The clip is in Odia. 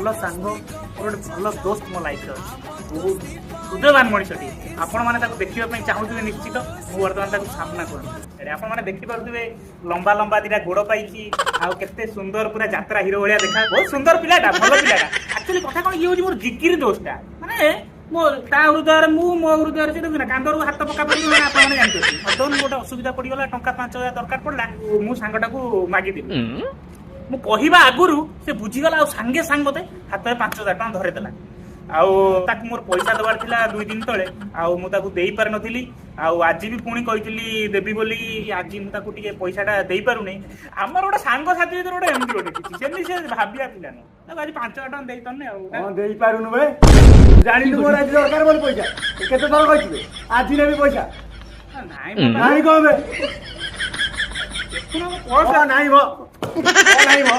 ଭଲ ସାଙ୍ଗ ମୋର ଗୋଟେ ଭଲ ଦୋସ୍ତ ମୋ ଲାଇଫରେ ଅଛି ବହୁତ ହୃଦୟବାନ ମଣିଷଟି ଆପଣ ମାନେ ତାକୁ ଦେଖିବା ପାଇଁ ଚାହୁଁଥିବେ ନିଶ୍ଚିତ ମୁଁ ବର୍ତ୍ତମାନ ତାକୁ ସାମ୍ନା କରୁଛି ଏଠି ଆପଣ ମାନେ ଦେଖିପାରୁଥିବେ ଲମ୍ବା ଲମ୍ବା ଦିଟା ଗୋଡ଼ ପାଇଛି ଆଉ କେତେ ସୁନ୍ଦର ପୁରା ଯାତ୍ରା ହିରୋ ଭଳିଆ ଦେଖା ବହୁତ ସୁନ୍ଦର ପିଲାଟା ଭଲ ପିଲାଟା ଆକ୍ଚୁଆଲି କଥା କଣ ଇଏ ହଉଛି ମୋର ଜିକିରି ଦୋସ୍ତଟା ମାନେ ମୋ ତା ହୃଦୟରେ ମୁଁ ମୋ ହୃଦୟରେ ସେ ଦେଖୁନା କାନ୍ଦରୁ ହାତ ପକା ପଡି ଆପଣ ମାନେ ଜାଣିଛନ୍ତି ସଦନ ଗୋଟେ ଅସୁବିଧା ପଡିଗଲା ଟଙ୍କା 5,000 ଦରକାର ପଡିଲା ମୁଁ ସାଙ୍ଗଟାକୁ ମାଗିଦେଲି ମୁଁ କହିବା ଆଗରୁ ସେ ବୁଝିଗଲା ଆଉ ସାଙ୍ଗେ ସାଙ୍ଗେ ମତେ ହାତରେ 5,000 ଟଙ୍କା ଧରେଇଦେଲା ଆଉ ତାକୁ ମୋର ପଇସା ଦେବାର ଥିଲା 2 ଦିନ ତଳେ ଆଉ ମୁଁ ତାକୁ ଦେଇପାରିନଥିଲି ଆଉ ଆଜି ବି ପୁଣି କହିଥିଲି ଦେବି ବୋଲି ଆଜି ମୁଁ ତାକୁ ଟିକେ ପଇସାଟା ଦେଇପାରୁନି ଆମର ଗୋଟେ ସାଙ୍ଗସାଥି ଭିତରେ ଗୋଟେ ଏମିତି ଗୋଟେ କିଛି ସେମିତି ସେ ଭାବିବା ପିଲା ନୁହଁ ତାକୁ ଆଜି 5,000 ଟଙ୍କା ଦେଇପାରୁନି ଆଉ ହଁ ଦେଇପାରୁନୁ ବେ ଜାଣିଲୁ ମୋର ଆଜି ଦରକାର ବୋଲି ପଇସା କେତେ ଥର କହିଥିବେ ଆଜି ନେବି ପଇସା ନାଇଁ ନାଇଁ କଣ ବେ ଦେଖୁନ ପଇସା ନାହିଁ ମ ନାହିଁ ମ